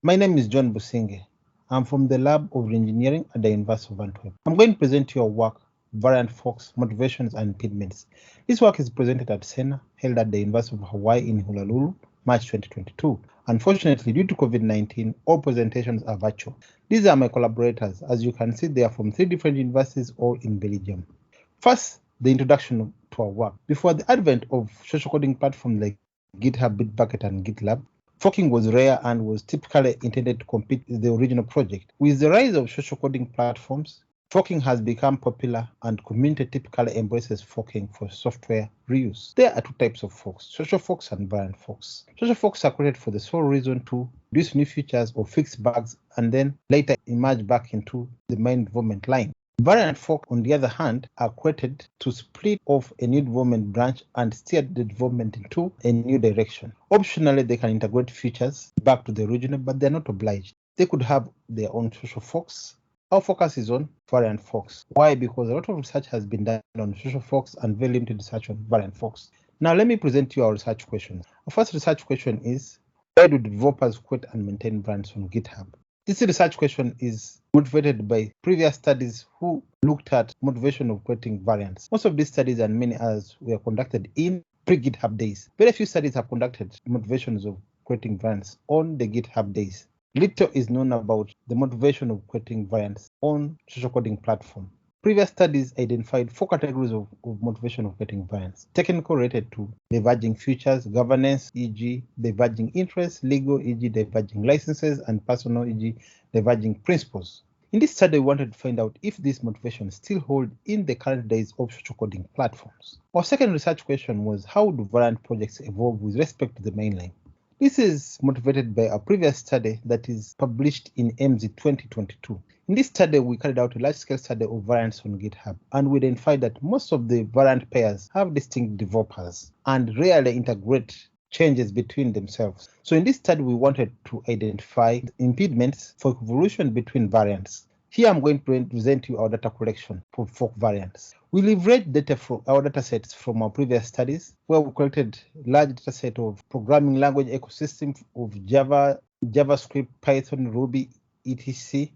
My name is John Businge. I'm from the Lab of Reengineering at the University of Antwerp. I'm going to present your work, Variant Forks, Motivations and Impediments. This work is presented at SANER, held at the University of Hawaii in Honolulu, March 2022. Unfortunately, due to COVID-19, all presentations are virtual. These are my collaborators. As you can see, they are from 3 different universities, all in Belgium. First, the introduction to our work. Before the advent of social coding platforms like GitHub, Bitbucket, and GitLab, forking was rare and was typically intended to compete with the original project. With the rise of social coding platforms, forking has become popular and community typically embraces forking for software reuse. There are 2 types of forks, social forks and variant forks. Social forks are created for the sole reason to introduce new features or fix bugs and then later emerge back into the main development line. Variant forks, on the other hand, are created to split off a new development branch and steer the development into a new direction. Optionally, they can integrate features back to the original, but they're not obliged. They could have their own social forks. Our focus is on variant forks. Why? Because a lot of research has been done on social forks and very limited research on variant forks. Now, let me present to you our research questions. Our first research question is, why do developers create and maintain brands on GitHub? This research question is motivated by previous studies who looked at motivation of creating variants. Most of these studies and many others were conducted in pre-GitHub days. Very few studies have conducted motivations of creating variants on the GitHub days. Little is known about the motivation of creating variants on social coding platform. Previous studies identified 4 categories of motivation of creating variants. Technical related to diverging features, governance, e.g. diverging interests, legal, e.g. diverging licenses, and personal, e.g. diverging principles. In this study, we wanted to find out if these motivations still hold in the current days of social coding platforms. Our second research question was, how do variant projects evolve with respect to the mainline? This is motivated by a previous study that is published in MZ 2022. In this study, we carried out a large-scale study of variants on GitHub, and we identified that most of the variant pairs have distinct developers and rarely integrate changes between themselves. So in this study, we wanted to identify impediments for evolution between variants. Here I'm going to present you our data collection for fork variants. We leveraged data from our datasets from our previous studies, where we collected a large dataset of programming language ecosystem of Java, JavaScript, Python, Ruby, etc.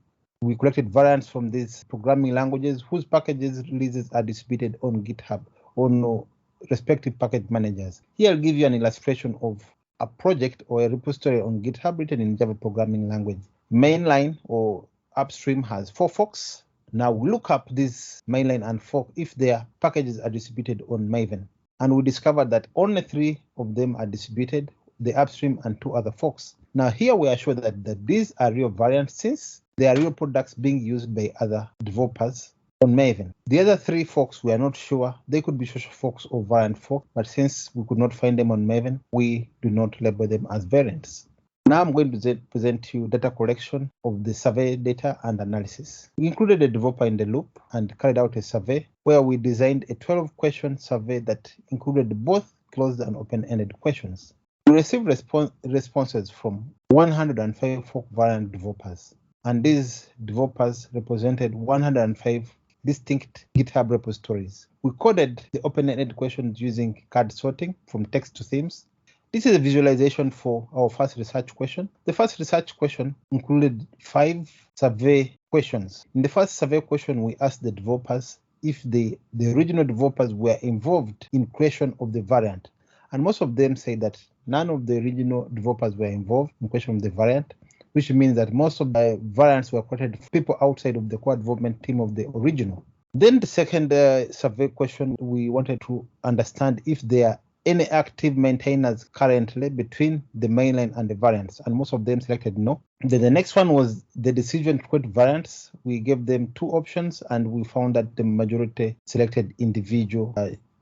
We collected variants from these programming languages whose packages releases are distributed on GitHub on respective package managers. Here I'll give you an illustration of a project or a repository on GitHub written in Java programming language. Mainline or upstream has 4 forks. Now we look up this mainline and fork if their packages are distributed on Maven. And we discovered that only 3 of them are distributed, the upstream and 2 other forks. Now here we are sure that these are real variants since they are real products being used by other developers on Maven. The other 3 forks we are not sure. They could be social forks or variant forks, but since we could not find them on Maven, we do not label them as variants. Now I'm going to present to you data collection of the survey data and analysis. We included a developer in the loop and carried out a survey where we designed a 12-question survey that included both closed and open-ended questions. We received responses from 105 fork variant developers, and these developers represented 105 distinct GitHub repositories. We coded the open-ended questions using card sorting from text to themes. This is a visualization for our first research question. The first research question included 5 survey questions. In the first survey question, we asked the developers if the original developers were involved in creation of the variant. And most of them say that none of the original developers were involved in creation of the variant, which means that most of the variants were created for people outside of the core development team of the original. Then the second survey question, we wanted to understand if there are any active maintainers currently between the mainline and the variants, and most of them selected no. Then the next one was the decision to create variants. We gave them 2 options, and we found that the majority selected individual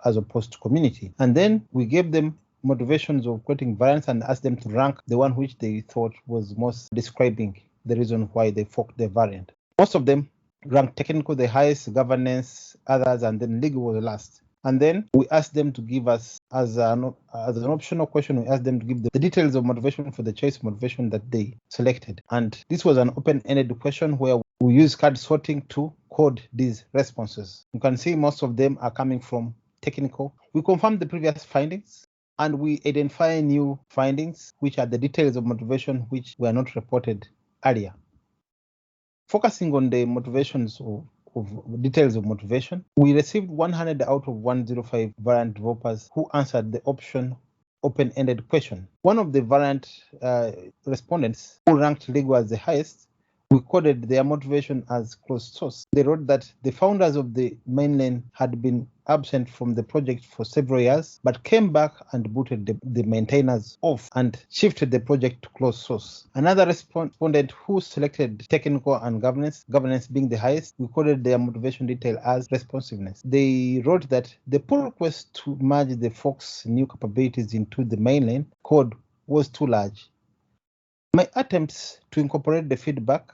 as opposed to community. And then we gave them motivations of creating variants and asked them to rank the one which they thought was most describing the reason why they forked the variant. Most of them ranked technical the highest, governance others, and then legal was the last. And then we asked them to give us, as an optional question, we asked them to give the details of motivation for the choice of motivation that they selected. And this was an open-ended question where we use card sorting to code these responses. You can see most of them are coming from technical. We confirmed the previous findings and we identify new findings, which are the details of motivation which were not reported earlier. Focusing on the motivations of details of motivation, we received 100 out of 105 variant developers who answered the option open-ended question. One of the variant respondents who ranked Lego as the highest, we coded their motivation as closed source. They wrote that the founders of the Mainland had been absent from the project for several years, but came back and booted the maintainers off and shifted the project to closed source. Another respondent who selected technical and governance being the highest, we coded their motivation detail as responsiveness. They wrote that the pull request to merge the Fox new capabilities into the Mainland code was too large. My attempts to incorporate the feedback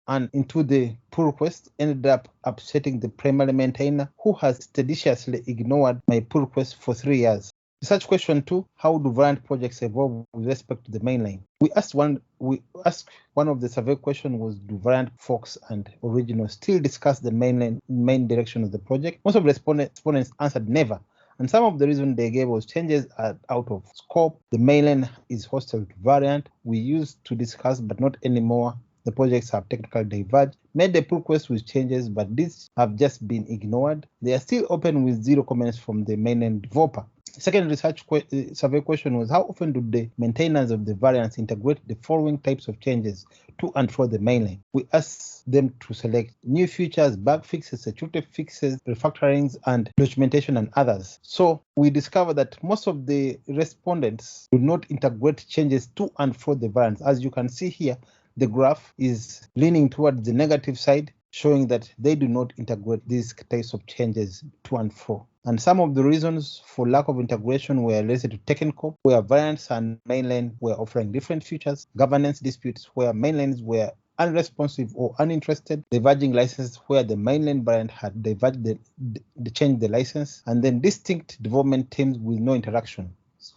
and into the pull request ended up upsetting the primary maintainer, who has seditiously ignored my pull request for 3 years. Research question 2: how do variant projects evolve with respect to the Mainland? We asked one of the survey questions was, do variant forks and original still discuss the main direction of the project? Most of the respondents answered never. And some of the reasons they gave was changes are out of scope. The Mainland is hostile to variant. We used to discuss, but not anymore. The projects have technically diverged. Made the pull request with changes, but these have just been ignored. They are still open with 0 comments from the Mainland developer. Second research survey question was, how often do the maintainers of the variants integrate the following types of changes to and for the Mainland? We asked them to select new features, bug fixes, security fixes, refactorings, and documentation and others. So we discovered that most of the respondents do not integrate changes to and for the variants. As you can see here, the graph is leaning towards the negative side, showing that they do not integrate these types of changes to and fro. And some of the reasons for lack of integration were related to technical, where variants and Mainland were offering different features, governance disputes, where Mainlands were unresponsive or uninterested, diverging licenses, where the Mainland variant had diverged the change the license, and then distinct development teams with no interaction.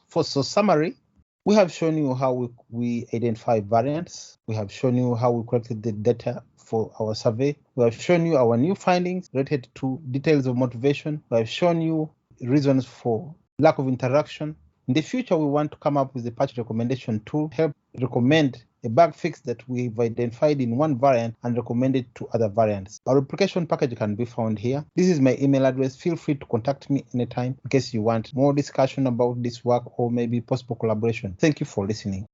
For summary, we have shown you how we identify variants. We have shown you how we collected the data for our survey. We have shown you our new findings related to details of motivation. We have shown you reasons for lack of interaction. In the future, we want to come up with a patch recommendation to help recommend a bug fix that we've identified in one variant and recommend it to other variants. Our replication package can be found here. This is my email address. Feel free to contact me anytime in case you want more discussion about this work or maybe possible collaboration. Thank you for listening.